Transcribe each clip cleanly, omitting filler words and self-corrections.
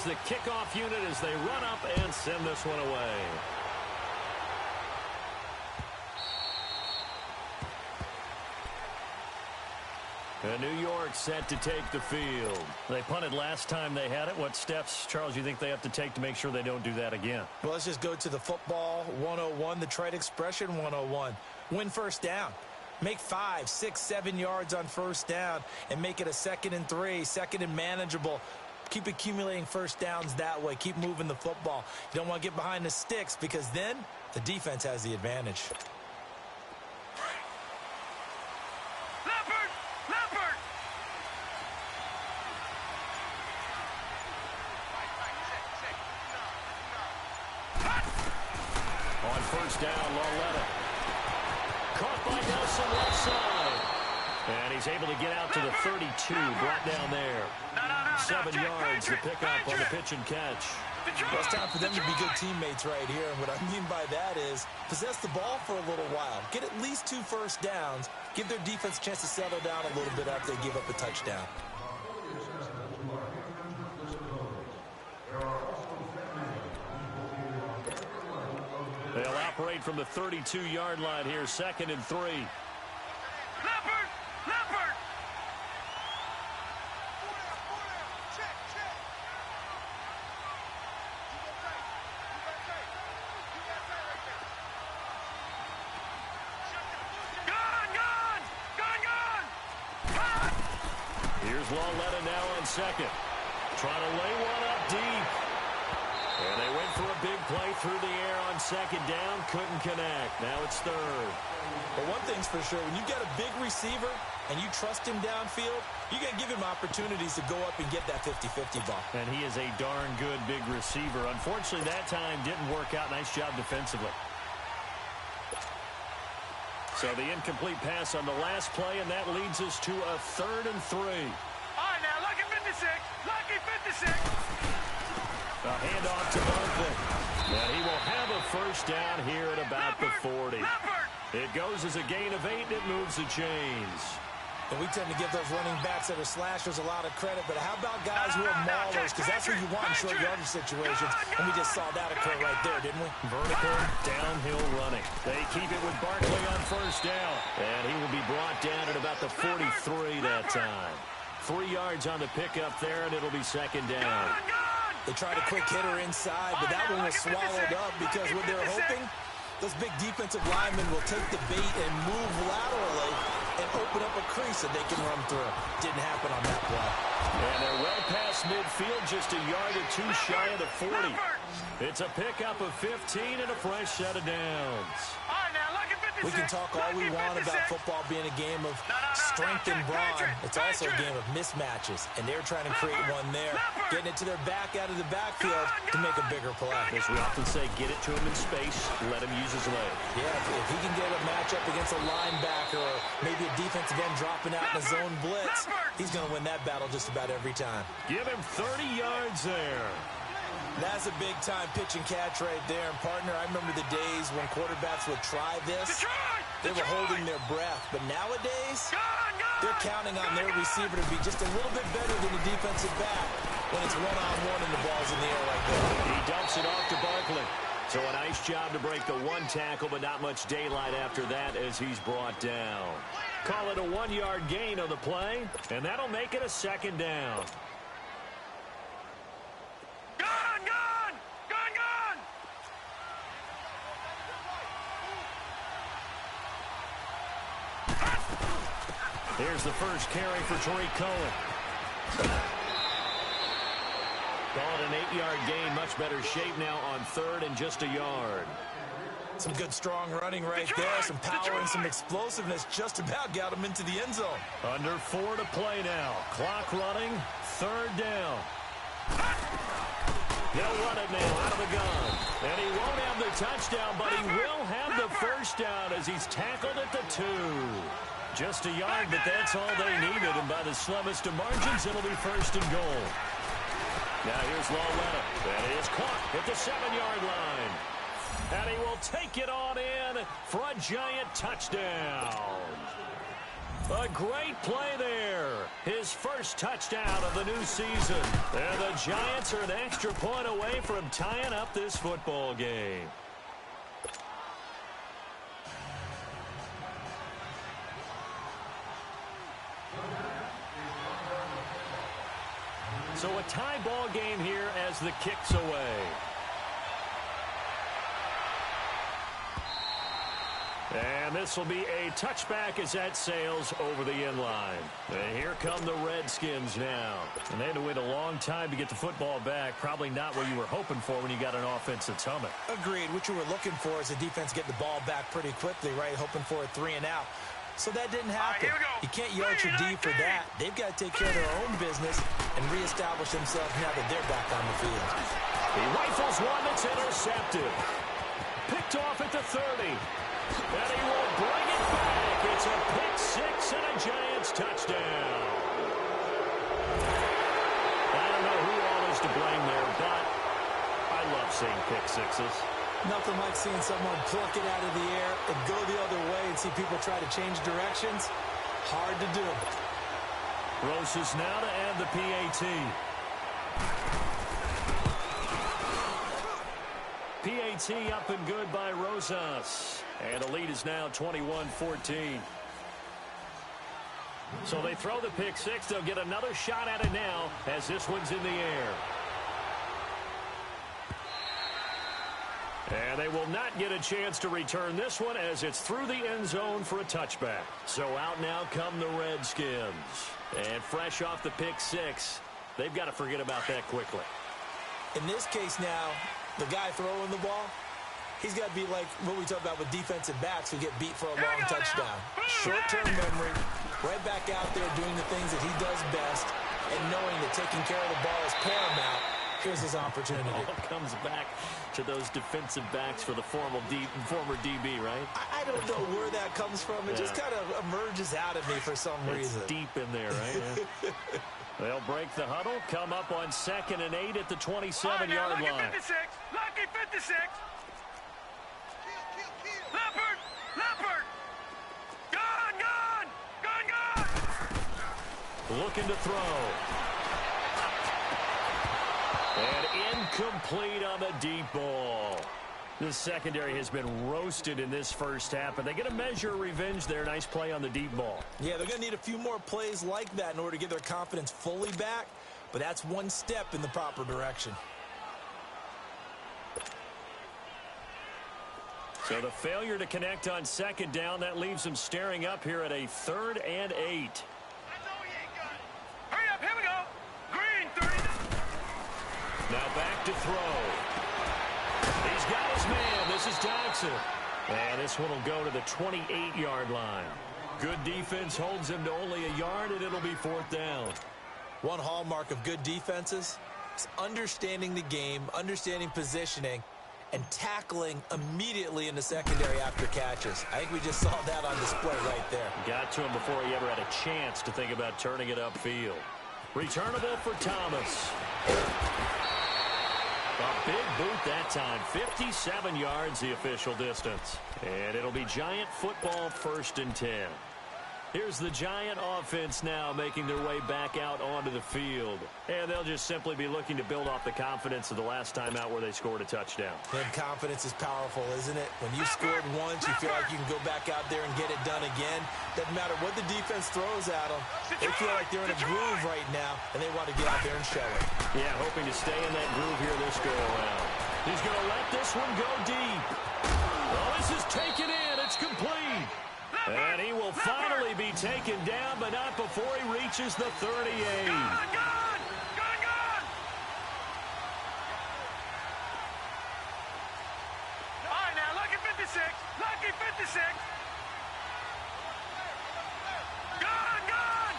leads the kickoff unit as they run up and send this one away. And New York set to take the field. They punted last time they had it. What steps, Charles, you think they have to take to make sure they don't do that again? Well, let's just go to the football 101, the trade expression 101. Win first down. Make 5, 6, 7 yards on first down and make it a 2nd and 3, 2nd and manageable. Keep accumulating first downs that way. Keep moving the football. You don't want to get behind the sticks because then the defense has the advantage. On first down, Lauletta. Caught by Nelson left side. And he's able to get out to the 32, brought down there. 7 yards, the pickup on the pitch and catch. Well, it's time for them to be good teammates right here. And what I mean by that is possess the ball for a little while. Get at least 2 first downs. Give their defense a chance to settle down a little bit after they give up a touchdown. They'll operate from the 32-yard line here, 2nd and 3. Leopard! Leopard! Gone! Here's Lauletta now on 2nd. Trying to lay one up deep. And they went for a big play through the air on 2nd down. Couldn't connect. Now it's 3rd. But one thing's for sure, when you've got a big receiver and you trust him downfield, you got to give him opportunities to go up and get that 50-50 ball. And he is a darn good big receiver. Unfortunately, that time didn't work out. Nice job defensively. So the incomplete pass on the last play, and that leads us to a 3rd and 3. All right, now, lucky 56. Lucky 56. A handoff to Barkley. And he will have a first down here at about the 40. It goes as a gain of 8, and it moves the chains. And we tend to give those running backs that are slashers a lot of credit, but how about guys who are maulers? Because that's what you want in short yardage situations, and we just saw that occur right there, didn't we? Vertical, downhill running. They keep it with Barkley on first down, and he will be brought down at about the 43 that time. 3 yards on the pickup there, and it'll be 2nd down. They tried a quick hitter inside, but that one was swallowed up because what they're hoping, those big defensive linemen will take the bait and move laterally and open up a crease that they can run through. Didn't happen on that play. And they're well past midfield, just a yard or 2 shy of the 40. It's a pickup of 15 and a fresh set of downs. We can talk all we want about football being a game of strength and brawn. It's also a game of mismatches, and they're trying to create one there, getting it to their back out of the backfield to make a bigger play. As we often say, get it to him in space, let him use his leg. Yeah, if he can get a matchup against a linebacker or maybe a defensive end dropping out in a zone blitz, he's going to win that battle just about every time. Give him 30 yards there. That's a big-time pitch and catch right there. And, partner, I remember the days when quarterbacks would try this. They were holding their breath. But nowadays, they're counting on their receiver to be just a little bit better than the defensive back when it's one-on-one and the ball's in the air like that. He dumps it off to Barkley. So a nice job to break the 1 tackle, but not much daylight after that as he's brought down. Call it a 1-yard gain on the play, and that'll make it a 2nd down. Here's the first carry for Tariq Cohen. Call it an 8-yard gain. Much better shape now on 3rd and just a yard. Some good strong running right there. Some power and some explosiveness just about got him into the end zone. Under 4 to play now. Clock running. 3rd down. They'll run it now out of the gun. And he won't have the touchdown, but he will have the first down as he's tackled at the 2. Just a yard, but that's all they needed. And by the slimmest of margins, it'll be 1st and goal. Now here's Lauletta. And he is caught at the 7-yard line. And he will take it on in for a giant touchdown. A great play there. His first touchdown of the new season. And the Giants are an extra point away from tying up this football game. So a tie ball game here as the kick's away. And this will be a touchback as that sails over the end line. And here come the Redskins now. And they had to wait a long time to get the football back. Probably not what you were hoping for when you got an offense that's humming. Agreed. What you were looking for is the defense get the ball back pretty quickly, right? Hoping for a 3 and out. So that didn't happen. You can't yell at your D for that. They've got to take care of their own business and reestablish themselves now that they're back on the field. He rifles one that's intercepted. Picked off at the 30. And he will bring it back. It's a pick six and a Giants touchdown. I don't know who all is to blame there, but I love seeing pick sixes. Nothing like seeing someone pluck it out of the air and go the other way and see people try to change directions. Hard to do. Rosas now to add the PAT. PAT up and good by Rosas. And the lead is now 21-14. So they throw the pick six. They'll get another shot at it now as this one's in the air. And they will not get a chance to return this one as it's through the end zone for a touchback. So out now come the Redskins. And fresh off the pick six, they've got to forget about that quickly. In this case now, the guy throwing the ball, he's got to be like what we talk about with defensive backs who get beat for a long touchdown. Short-term memory, right back out there doing the things that he does best, and knowing that taking care of the ball is paramount. Here's his opportunity. It all comes back to those defensive backs for the former DB, right? I don't know where that comes from. It just kind of emerges out of me for some reason. It's deep in there, right? Yeah. They'll break the huddle, come up on 2nd and 8 at the 27-yard line. Lucky 56. Lucky 56. Leopard. Leopard. Gone. Looking to throw. And incomplete on the deep ball. The secondary has been roasted in this first half, but they get a measure of revenge there. Nice play on the deep ball. Yeah, they're going to need a few more plays like that in order to get their confidence fully back, but that's one step in the proper direction. So the failure to connect on 2nd down, that leaves them staring up here at a 3rd and 8. Hurry up, here we go. Green, 30. Now back to throw. He's got his man. This is Jackson. And this one will go to the 28-yard line. Good defense holds him to only a yard, and it'll be 4th down. One hallmark of good defenses is understanding the game, understanding positioning, and tackling immediately in the secondary after catches. I think we just saw that on display right there. Got to him before he ever had a chance to think about turning it upfield. Returnable for Thomas. A big boot that time. 57 yards the official distance. And it'll be Giant football 1st and 10. Here's the Giant offense now making their way back out onto the field. And they'll just simply be looking to build off the confidence of the last time out where they scored a touchdown. And confidence is powerful, isn't it? When you've scored once, you feel like you can go back out there and get it done again. Doesn't matter what the defense throws at them. They feel like they're in a groove right now, and they want to get out there and show it. Yeah, hoping to stay in that groove here this go-around. He's going to let this one go deep. Oh, this is taken in. It's complete. And he will finally be taken down, but not before he reaches the 38. Gone. All right, now, lucky 56. Lucky 56. Gone.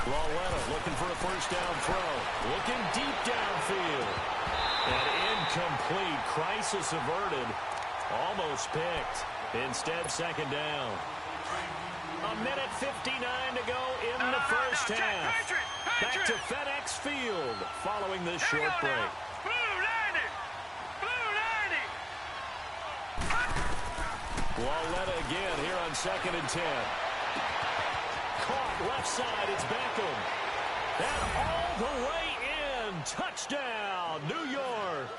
Lauletta looking for a first down throw. Looking deep downfield. And incomplete. Crisis averted. Almost picked. Instead, 2nd down. A minute 59 to go in the first half. Back to FedEx Field following this short break. Lauletta again here on 2nd and 10. Caught left side. It's Beckham. And all the way in. Touchdown, New York.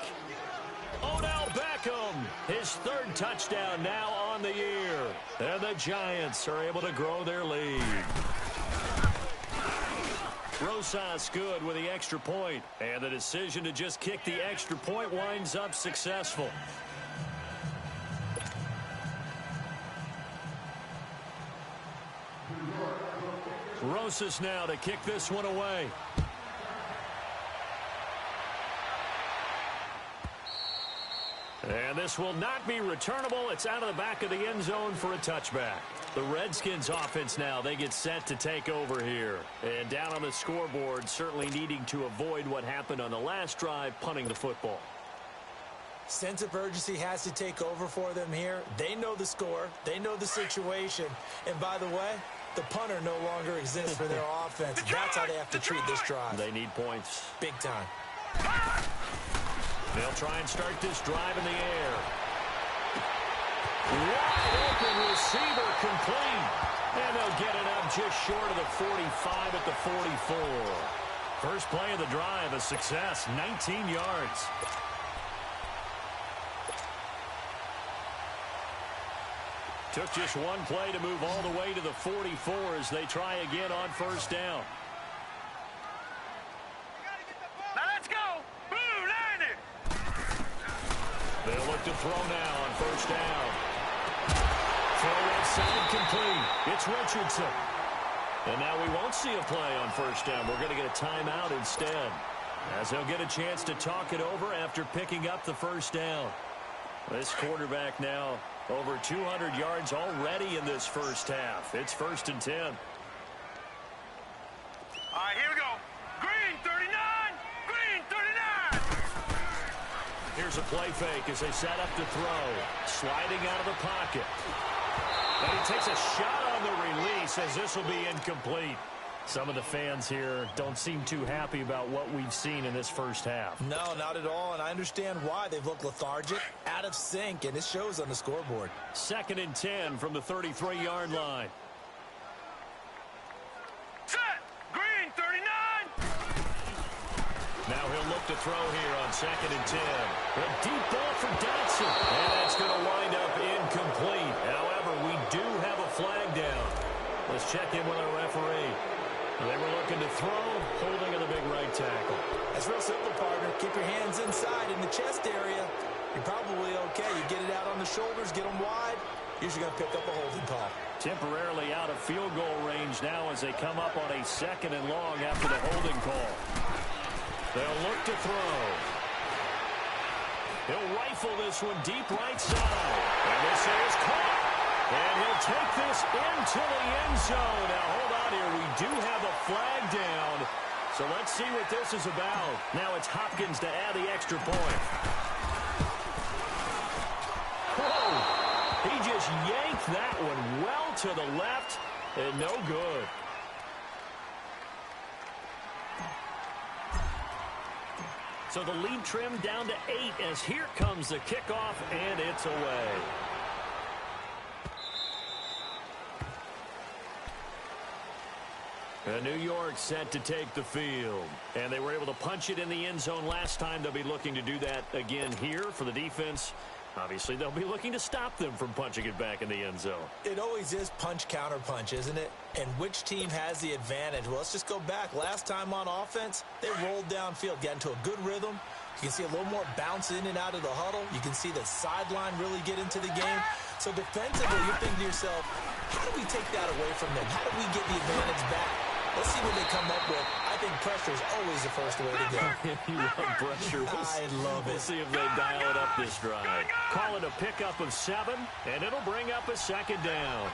Odell Beckham, his 3rd touchdown now on the year. And the Giants are able to grow their lead. Rosas good with the extra point. And the decision to just kick the extra point winds up successful. Rosas now to kick this one away. And this will not be returnable. It's out of the back of the end zone for a touchback. The Redskins offense now, they get set to take over here. And down on the scoreboard, certainly needing to avoid what happened on the last drive, punting the football. Sense of urgency has to take over for them here. They know the score. They know the situation. And by the way, the punter no longer exists for their offense. That's how they have to treat this drive. They need points. Big time. They'll try and start this drive in the air. Wide open receiver complete. And they'll get it up just short of the 45 at the 44. First play of the drive, a success, 19 yards. Took just one play to move all the way to the 44 as they try again on first down. Now let's go. Blue line it. They'll look to throw now on first down. Throw inside complete. It's Richardson. And now we won't see a play on first down. We're going to get a timeout instead, as they'll get a chance to talk it over after picking up the first down. This quarterback now over 200 yards already in this first half. It's 1st and 10. All right, here we go. Green 39. Green 39. Here's a play fake as they set up to throw. Sliding out of the pocket. And he takes a shot on the release as this will be incomplete. Some of the fans here don't seem too happy about what we've seen in this first half. No, not at all, and I understand why. They've looked lethargic, out of sync, and it shows on the scoreboard. 2nd and 10 from the 33-yard line. Set. Green 39. Now he'll look to throw here on 2nd and 10. A deep ball for Dotson. And that's going to wind up incomplete. However, we do have a flag down. Let's check in with our referee. They were looking to throw, holding of the big right tackle. That's real simple, partner. Keep your hands inside in the chest area. You're probably okay. You get it out on the shoulders, get them wide. Usually going to pick up a holding call. Temporarily out of field goal range now as they come up on a 2nd and long after the holding call. They'll look to throw. He'll rifle this one deep right side. And this is caught. And he'll take this into the end zone. Now, hold on here. We do have a flag down. So let's see what this is about. Now it's Hopkins to add the extra point. Whoa! He just yanked that one well to the left and no good. So the lead trimmed down to 8 as here comes the kickoff, and it's away. New York set to take the field. And they were able to punch it in the end zone last time. They'll be looking to do that again here for the defense. Obviously, they'll be looking to stop them from punching it back in the end zone. It always is punch-counter-punch, isn't it? And which team has the advantage? Well, let's just go back. Last time on offense, they rolled downfield, got into a good rhythm. You can see a little more bounce in and out of the huddle. You can see the sideline really get into the game. So defensively, you're thinking to yourself, how do we take that away from them? How do we get the advantage back? Let's see what they come up with. I think pressure is always the first way to go. You love pressure. I love it. We'll see if they dial it up this drive. Call it a pickup of 7, and it'll bring up a 2nd down.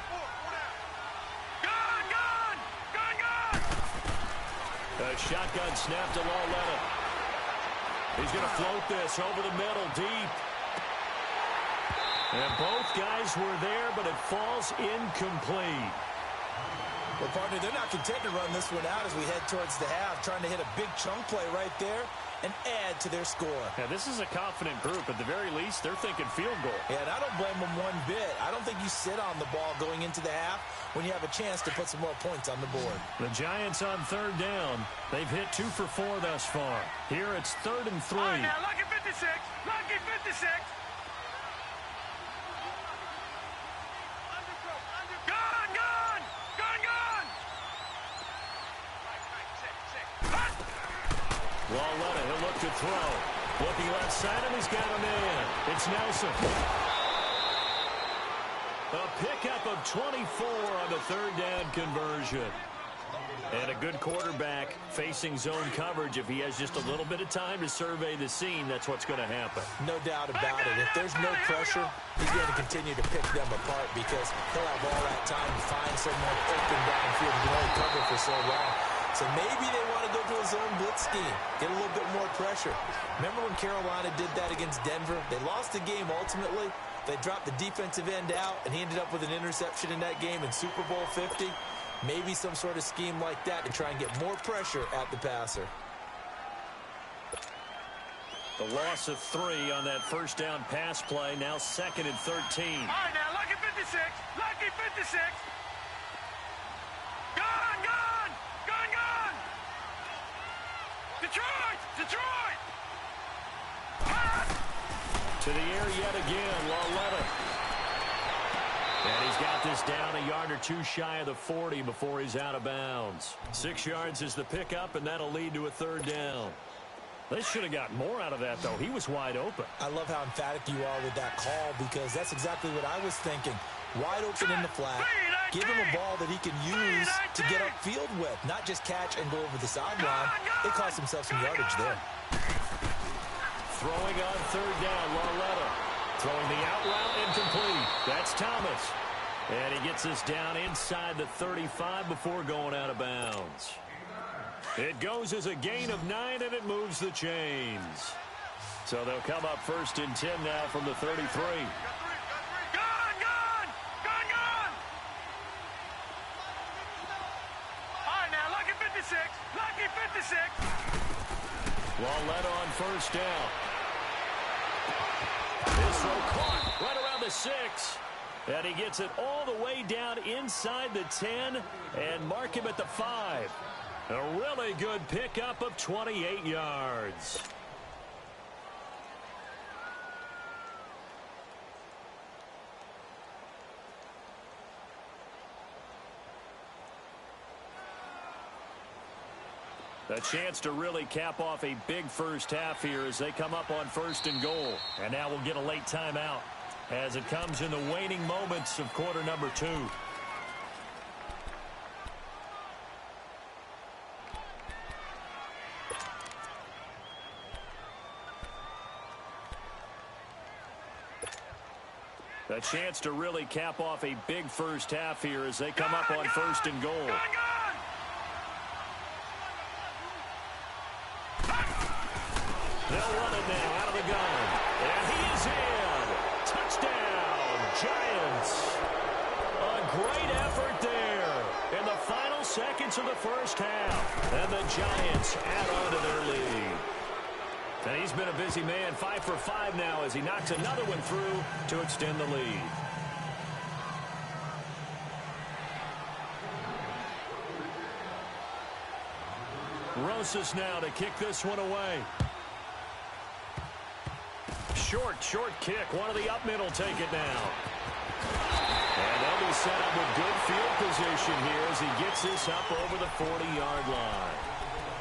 A shotgun snap to Lauletta. He's going to float this over the middle deep. And both guys were there, but it falls incomplete. Well, partner, they're not content to run this one out as we head towards the half, trying to hit a big chunk play right there. and add to their score. Yeah, this is a confident group. At the very least, they're thinking field goal. Yeah, and I don't blame them one bit. I don't think you sit on the ball going into the half when you have a chance to put some more points on the board. The Giants on third down. They've hit 2 for 4 thus far. Here it's 3rd and 3. All right, now, lucky 56. Lucky 56. Gone, gone. Gone, gone. Lauletta, he'll look to throw. Looking left side, and he's got a man. It's Nelson. A pickup of 24 on the third down conversion. And a good quarterback facing zone coverage. If he has just a little bit of time to survey the scene, that's what's going to happen. No doubt about it. If there's no pressure, he's going to continue to pick them apart because he'll have all that time to find someone open downfield who can only cover for so long. So maybe they want to go to a zone blitz scheme, get a little bit more pressure. Remember when Carolina did that against Denver? They lost the game ultimately. They dropped the defensive end out, and he ended up with an interception in that game in Super Bowl 50. Maybe some sort of scheme like that to try and get more pressure at the passer. The loss of 3 on that first down pass play. Now 2nd and 13. All right, now, lucky 56. Lucky 56. Gone, gone. Gone, gone. Detroit. Detroit. To the air yet again, Lauletta. And he's got this down a yard or 2 shy of the 40 before he's out of bounds. 6 yards is the pickup, and that'll lead to a third down. They should have got more out of that, though. He was wide open. I love how emphatic you are with that call because that's exactly what I was thinking. Wide open in the flat. Give him a ball that he can use to get upfield with, not just catch and go over the sideline. They cost himself some yardage there. Throwing on third down, Lauletta. Throwing the out route incomplete. That's Thomas. And he gets us down inside the 35 before going out of bounds. It goes as a gain of 9, and it moves the chains. So they'll come up 1st and 10 now from the 33. Gone, gone. Gone, gone. All right, now, lucky 56. Lucky 56. Lauletta on first down. This throw caught right around the 6. And he gets it all the way down inside the 10 and mark him at the 5. A really good pickup of 28 yards. A chance to really cap off a big first half here as they come up on 1st and goal. And now we'll get a late timeout as it comes in the waning moments of quarter number 2. A chance to really cap off a big first half here as they come up on 1st and goal. They'll run it now out of the gun. And he is in. Touchdown, Giants. A great effort there in the final seconds of the first half. And the Giants add on to their lead. And he's been a busy man, 5 for 5 now as he knocks another one through to extend the lead. Rosas now to kick this one away. Short kick. One of the up middle take it now. And they'll be set up with good field position here as he gets this up over the 40-yard line.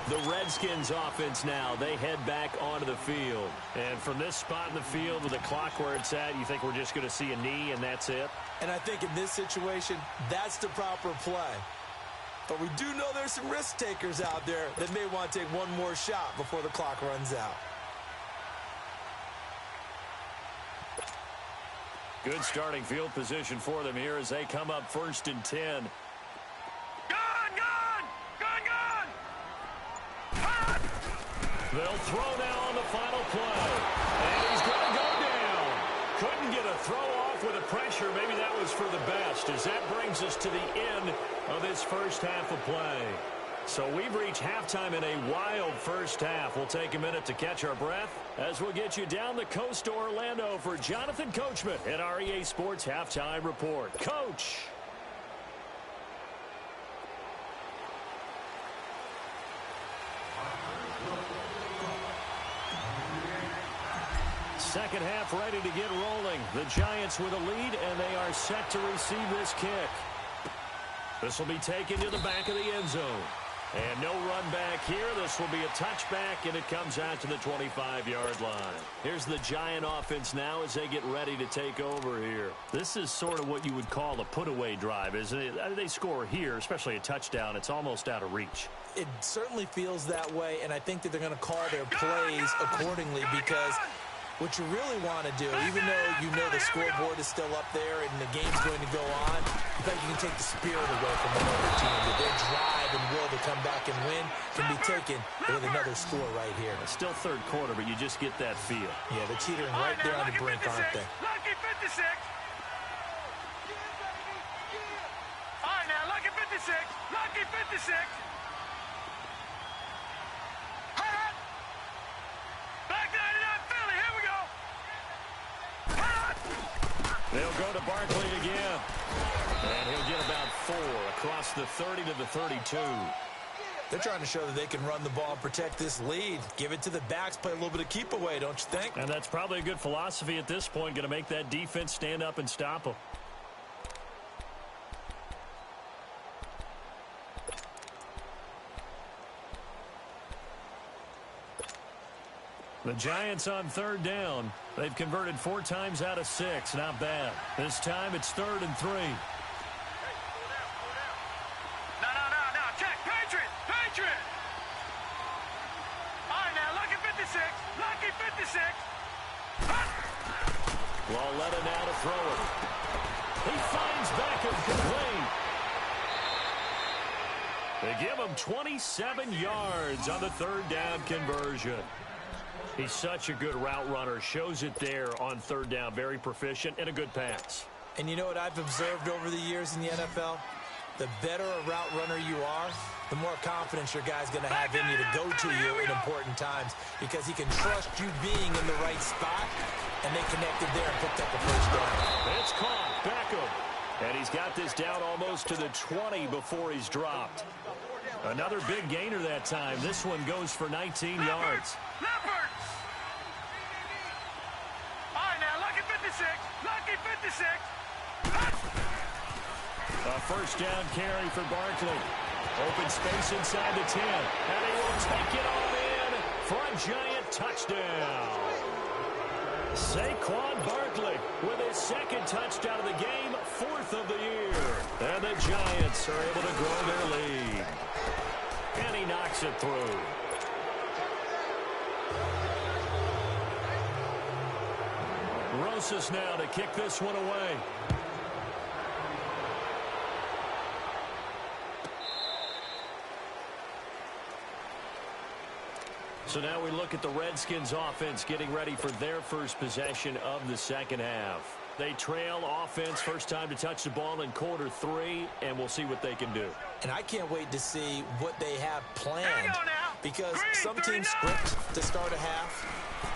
The Redskins offense now, they head back onto the field. And from this spot in the field with the clock where it's at, you think we're just going to see a knee and that's it? And I think in this situation, that's the proper play. But we do know there's some risk takers out there that may want to take one more shot before the clock runs out. Good starting field position for them here as they come up 1st and 10. They'll throw now on the final play. And he's going to go down. Couldn't get a throw off with the pressure. Maybe that was for the best as that brings us to the end of this first half of play. So we've reached halftime in a wild first half. We'll take a minute to catch our breath as we'll get you down the coast to Orlando for Jonathan Coachman at our EA Sports Halftime Report. Coach. Second half ready to get rolling. The Giants with a lead, and they are set to receive this kick. This will be taken to the back of the end zone. And no run back here. This will be a touchback, and it comes out to the 25-yard line. Here's the Giant offense now as they get ready to take over here. This is sort of what you would call a put-away drive, isn't it? They score here, especially a touchdown. It's almost out of reach. It certainly feels that way, and I think that they're going to call their plays accordingly because what you really want to do, even though you know the scoreboard is still up there and the game's going to go on, I think you can take the spirit away from another team. That their drive and will to come back and win can be taken with another score right here. It's still third quarter, but you just get that feel. Yeah, they're teetering right there on the brink, aren't they? Lucky 56. All right, now, Lucky 56. Lucky 56. Back 99 Philly. Here we go. They'll go to Barkley again. And he'll get about 4 across the 30 to the 32. They're trying to show that they can run the ball and protect this lead. Give it to the backs, play a little bit of keep away, don't you think? And that's probably a good philosophy at this point, going to make that defense stand up and stop them. The Giants on third down. They've converted 4 times out of 6. Not bad. This time it's 3rd and 3. No. Check. Patriot. Patriot. All right, now, Lucky 56. Lucky 56. Lauletta now to throw it. He finds Beckham complete. They give him 27 yards on the third down conversion. He's such a good route runner. Shows it there on third down. Very proficient and a good pass. And you know what I've observed over the years in the NFL? The better a route runner you are, the more confidence your guy's going to have in you to go to you in important times because he can trust you being in the right spot, and they connected there and picked up the first down. It's caught. Beckham. And he's got this down almost to the 20 before he's dropped. Another big gainer that time. This one goes for 19 yards. Leopard. All right, now, Lucky 56. Lucky 56. A first down carry for Barkley. Open space inside the 10. And he will take it all in for a Giant touchdown. Saquon Barkley with his 2nd touchdown of the game, 4th of the year. And the Giants are able to grow their lead. And he knocks it through. Rosas now to kick this one away. So now we look at the Redskins offense getting ready for their first possession of the second half. They trail offense, first time to touch the ball in quarter 3, and we'll see what they can do. And I can't wait to see what they have planned because some teams script to start a half.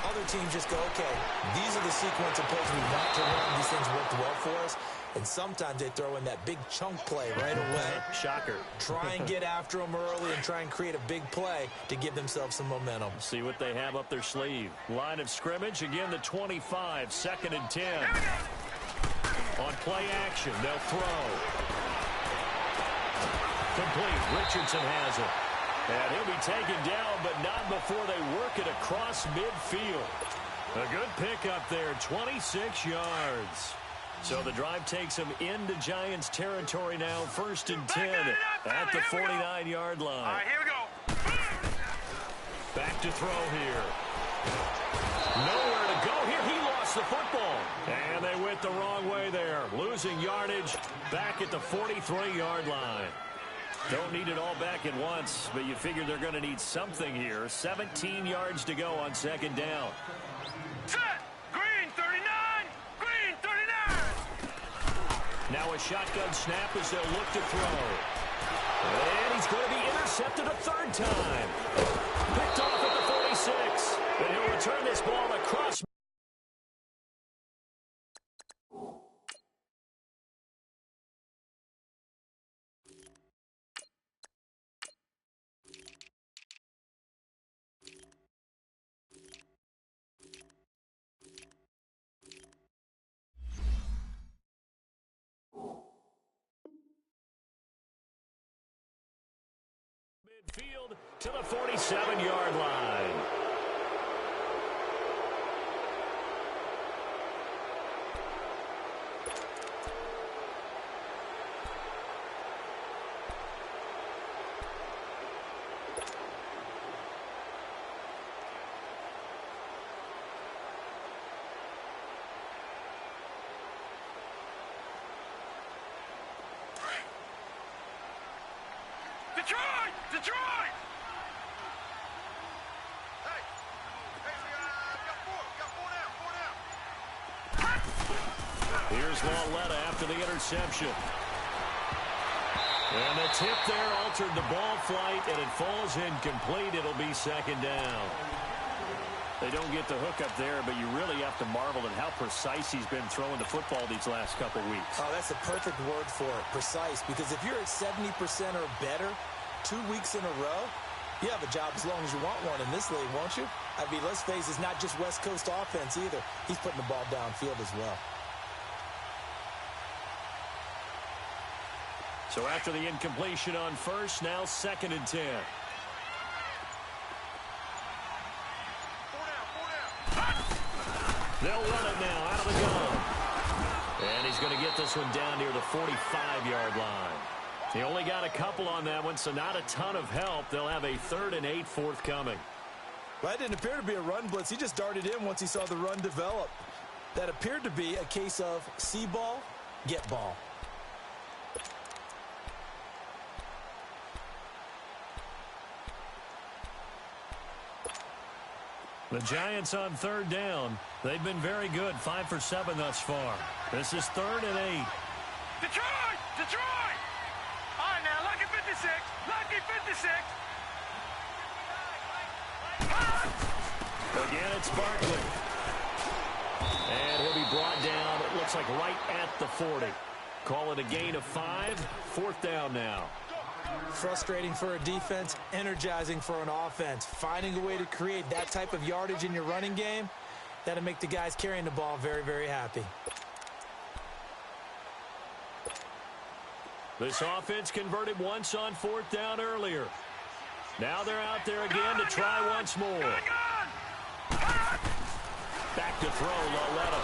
Other teams just go, okay, these are the sequence of plays we want to run. These things worked well for us. And sometimes they throw in that big chunk play right away. Shocker. Try and get after them early and try and create a big play to give themselves some momentum. See what they have up their sleeve. Line of scrimmage, again the 25, 2nd and 10. On play action, they'll throw. Complete. Richardson has it. And he'll be taken down, but not before they work it across midfield. A good pickup there, 26 yards. So the drive takes them into Giants territory now, 1st and 10 at the 49-yard line. All right, here we go. Back to throw here. Nowhere to go here. He lost the football. And they went the wrong way there. Losing yardage back at the 43-yard line. Don't need it all back at once, but you figure they're going to need something here. 17 yards to go on 2nd down. Set. Green 39. Green 39. Now a shotgun snap as they'll look to throw. And he's going to be intercepted a third time. Picked off at the 46. And he'll return this ball across. Midfield to the 47-yard line. Detroit! Detroit! Hey, we got four down. Here's Lauletta after the interception. And the tip there altered the ball flight, and it falls incomplete. It'll be second down. They don't get the hook up there, but you really have to marvel at how precise he's been throwing the football these last couple weeks. Oh, that's a perfect word for it, precise, because if you're at 70% or better 2 weeks in a row, you have a job as long as you want one in this league, won't you? I mean, let's face it, it's not just West Coast offense either. He's putting the ball downfield as well. So after the incompletion on first, now 2nd and 10. They'll run it now out of the gun. And he's going to get this one down near the 45-yard line. He only got a couple on that one, so not a ton of help. They'll have a 3rd and 8 forthcoming. Well, that didn't appear to be a run blitz. He just darted in once he saw the run develop. That appeared to be a case of see ball, get ball. The Giants on 3rd down. They've been very good, 5 for 7 thus far. This is 3rd and 8. Detroit! Detroit! All right, now, lucky 56. Lucky 56. Again, it's Barkley. And he'll be brought down, it looks like right at the 40. Call it a gain of 5. 4th down now. Frustrating for a defense, energizing for an offense. Finding a way to create that type of yardage in your running game, that'll make the guys carrying the ball very, very happy. This offense converted once on 4th down earlier. Now they're out there again to try once more. Back to throw, Lauletta.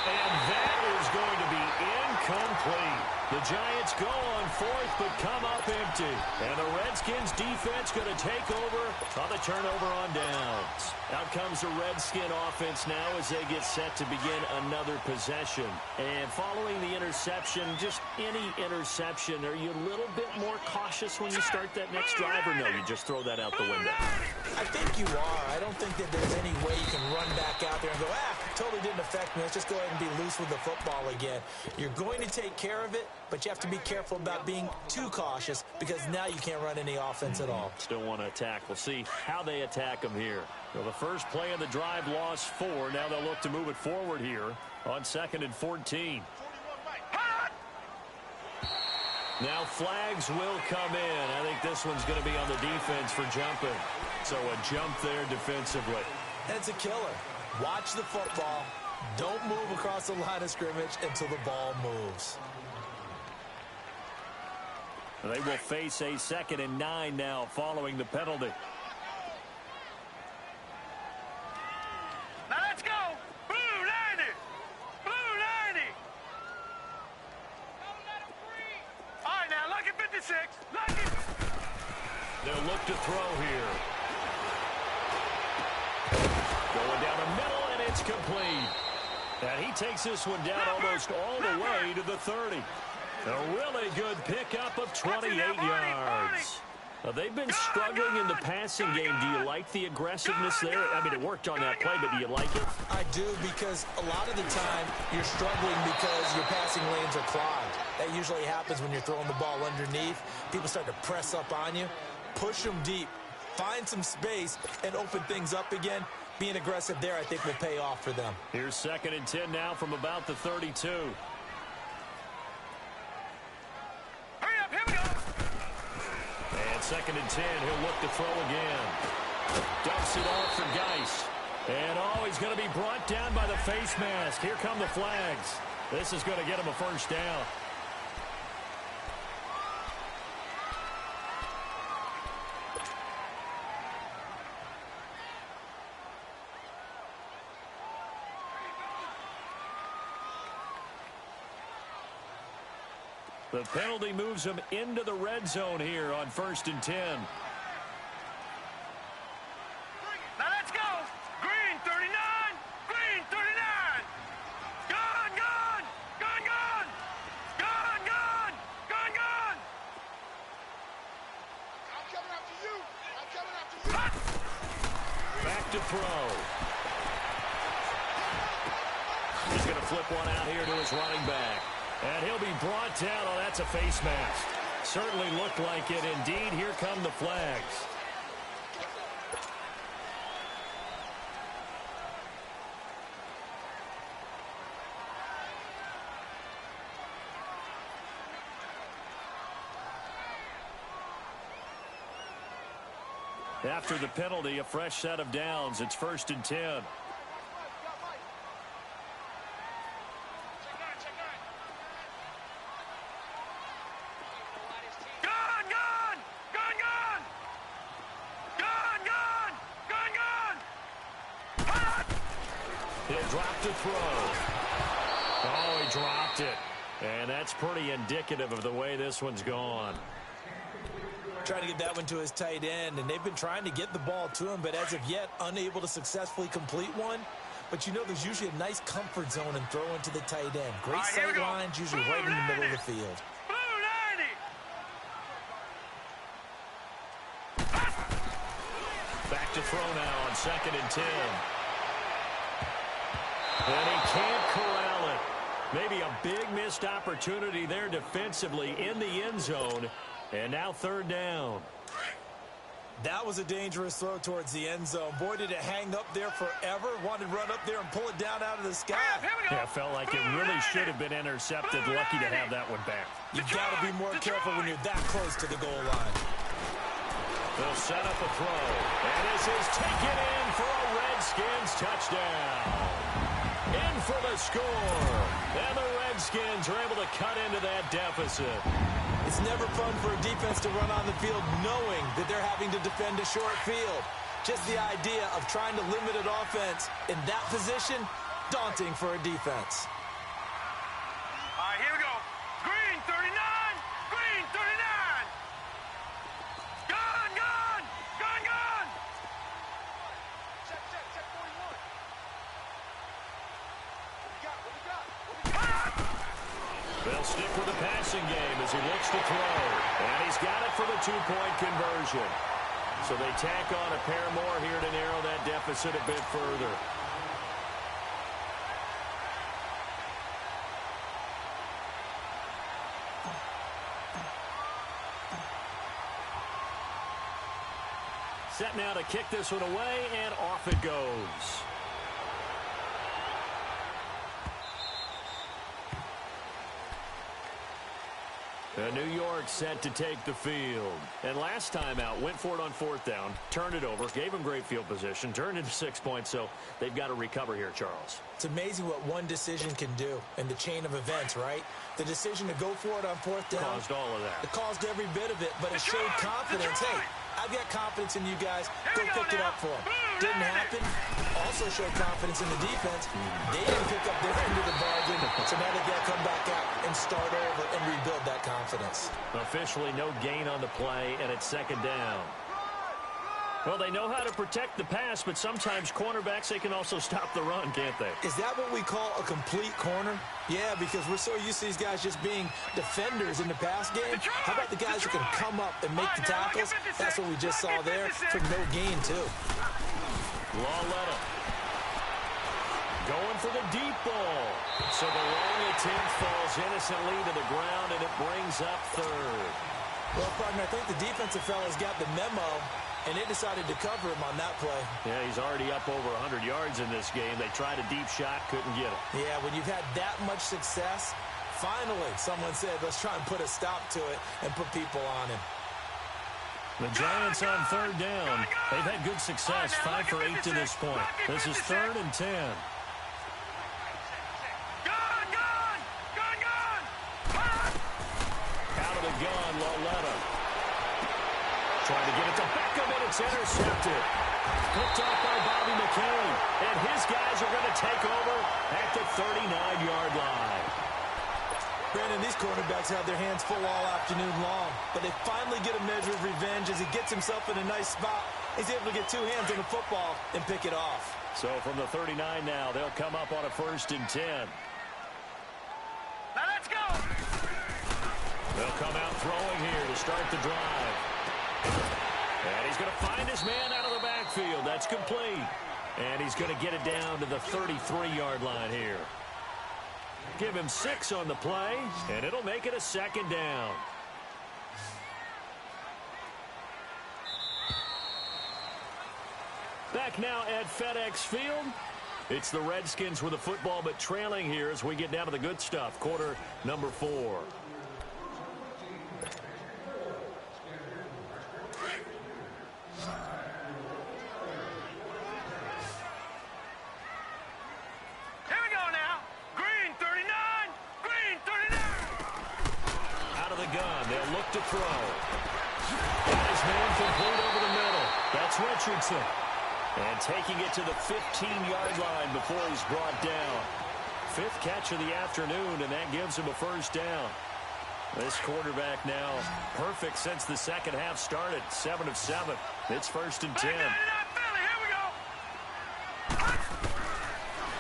And that is going to be incomplete. The Giants go on 4th, but come up empty. And the Redskins defense going to take over on the turnover on downs. Out comes the Redskin offense now as they get set to begin another possession. And following the interception, just any interception, are you a little bit more cautious when you start that next drive, or no, you just throw that out the window? I think you are. I don't think that there's any way you can run back out there and go, totally didn't affect me. Let's just go ahead and be loose with the football again. You're going to take care of it, but you have to be careful about being too cautious because now you can't run any offense at all. Still want to attack. We'll see how they attack them here. Well, the first play of the drive lost 4. Now they'll look to move it forward here on 2nd and 14. Now flags will come in. I think this one's going to be on the defense for jumping. So a jump there defensively. And it's a killer. Watch the football. Don't move across the line of scrimmage until the ball moves. They will face a 2nd and 9 now following the penalty. Now let's go. Blue 90. Blue 90. All right, now, lucky 56. Lucky. They'll look to throw here. Going down the middle, and it's complete. And he takes this one down almost all the way to the 30. A really good pickup of 28 yards. They've been struggling in the passing game. Do you like the aggressiveness there? I mean, it worked on that play, but do you like it? I do, because a lot of the time you're struggling because your passing lanes are clogged. That usually happens when you're throwing the ball underneath. People start to press up on you. Push them deep. Find some space and open things up again. Being aggressive there, I think, will pay off for them. Here's 2nd and 10 now from about the 32. Hurry up, here we go. And 2nd and 10, he'll look to throw again. Dumps it off for Geis. And, he's going to be brought down by the face mask. Here come the flags. This is going to get him a first down. The penalty moves him into the red zone here on 1st and 10. Now let's go. Green 39. Green 39. Gun, gun. Gun, gun. Gun, gun. Gun, gun. I'm coming after you. I'm coming after you. Back to throw. He's going to flip one out here to his running back. And he'll be brought down. Oh, that's a face mask. Certainly looked like it. Indeed, here come the flags. After the penalty, a fresh set of downs. It's 1st and 10. Drop to throw. Oh, he dropped it. And that's pretty indicative of the way this one's gone. Trying to get that one to his tight end, and they've been trying to get the ball to him, but as of yet, unable to successfully complete one. But you know there's usually a nice comfort zone and throw into the tight end. Great sight lines, usually right in the middle of the field. Back to throw now on 2nd and 10. And he can't corral it. Maybe a big missed opportunity there defensively in the end zone. And now 3rd down. That was a dangerous throw towards the end zone. Boy, did it hang up there forever. Wanted to run up there and pull it down out of the sky. Yeah, felt like it really should have been intercepted. Lucky to have that one back. You've got to be more careful when you're that close to the goal line. They'll set up a throw. And this is taken in for a Redskins touchdown. In for the score. And the Redskins are able to cut into that deficit. It's never fun for a defense to run on the field knowing that they're having to defend a short field. Just the idea of trying to limit an offense in that position, daunting for a defense. All right, here we go. Green 39. Green 39. Gun, gun. Gun, gun. Check 41. What we got? They'll stick with the passing game as he looks to throw. And he's got it for the 2-point conversion. So they tack on a pair more here to narrow that deficit a bit further. Set now to kick this one away, and off it goes. New York set to take the field. And last time out, went for it on 4th down, turned it over, gave them great field position, turned into 6 points, so they've got to recover here, Charles. It's amazing what one decision can do in the chain of events, right? The decision to go for it on 4th down. Caused all of that. It caused every bit of it, but it showed confidence. Hey, I've got confidence in you guys. Go pick it up for them. Didn't happen. Also showed confidence in the defense. They didn't pick up their end of the bargain, so now they've got to come back out and start over and rebuild that confidence. Officially no gain on the play, and it's 2nd down. Well, they know how to protect the pass, but sometimes cornerbacks, they can also stop the run, can't they? Is that what we call a complete corner? Yeah, because we're so used to these guys just being defenders in the pass game. How about the guys who can come up and make the tackles? That's what we just saw there for no gain, too. Law let him. Going for the deep ball. So the long attempt falls innocently to the ground, and it brings up third. Well, partner, I think the defensive fellas got the memo, and they decided to cover him on that play. Yeah, he's already up over 100 yards in this game. They tried a deep shot, couldn't get it. Yeah, when you've had that much success, finally someone said, let's try and put a stop to it and put people on him. The Giants on third down. They've had good success, 5 for 8 to this point. This is 3rd and 10. Out of the gun, Lauletta. Trying to get it to Beckham, and it's intercepted. Picked off by Bobby McCain. And his guys are going to take over at the 39-yard line. Brandon, these quarterbacks have their hands full all afternoon long, but they finally get a measure of revenge as he gets himself in a nice spot. He's able to get 2 hands on the football and pick it off. So from the 39 now, they'll come up on a 1st and 10. Now let's go. They'll come out throwing here to start the drive. And he's going to find his man out of the backfield. That's complete. And he's going to get it down to the 33-yard line here. Give him 6 on the play, and it'll make it a 2nd down. Back now at FedEx Field. It's the Redskins with the football, but trailing here as we get down to the good stuff. Quarter number 4. To throw. Got his man complete over the middle. That's Richardson. And taking it to the 15-yard line before he's brought down. 5th catch of the afternoon, and that gives him a 1st down. This quarterback now perfect since the second half started. 7 of 7. It's 1st and 10.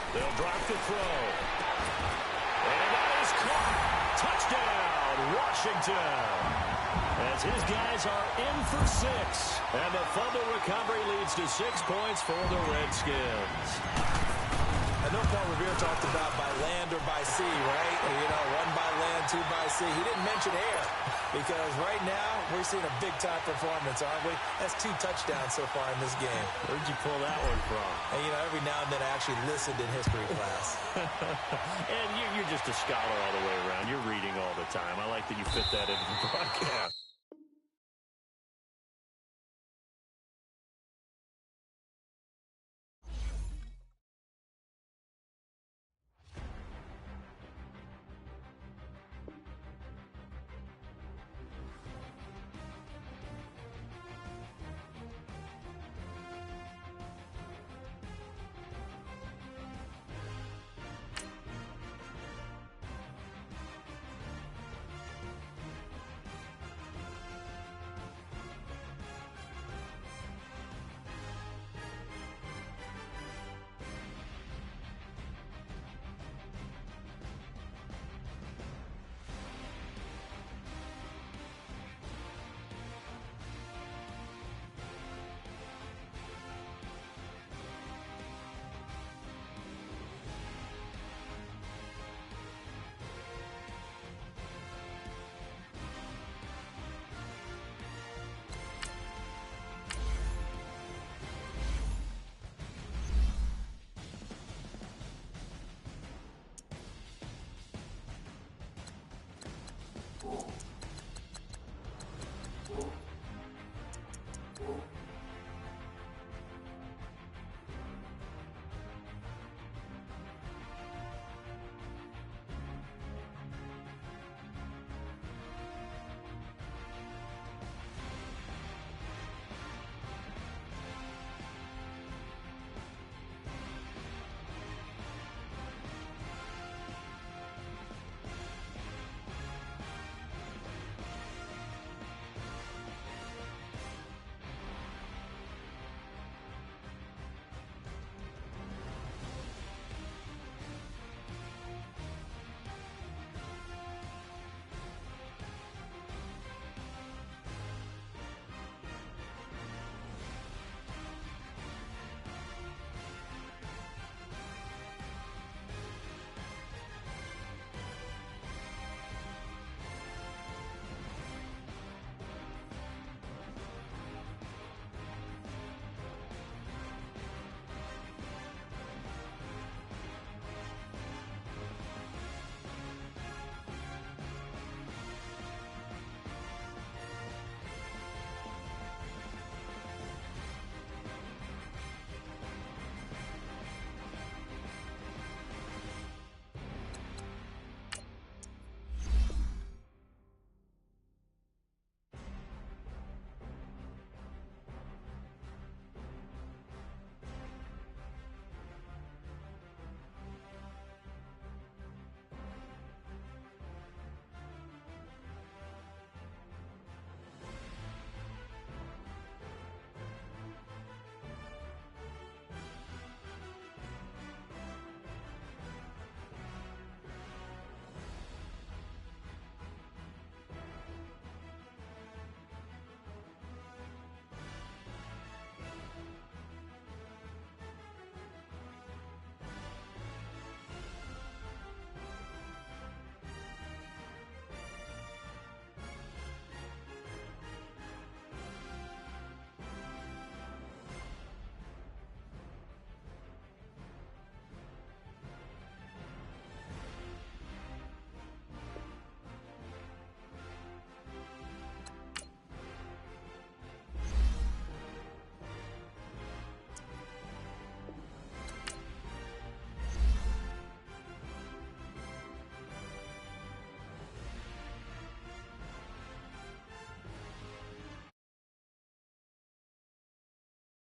They'll drop the throw. And that is caught. Touchdown, Washington. As his guys are in for 6. And the fumble recovery leads to 6 points for the Redskins. I know Paul Revere talked about by land or by sea, right? You know, 1 by land, 2 by sea. He didn't mention air because right now we're seeing a big-time performance, aren't we? That's 2 touchdowns so far in this game. Where'd you pull that one from? And, you know, every now and then I actually listened in history class. And you're just a scholar all the way around. You're reading all the time. I like that you fit that into the broadcast.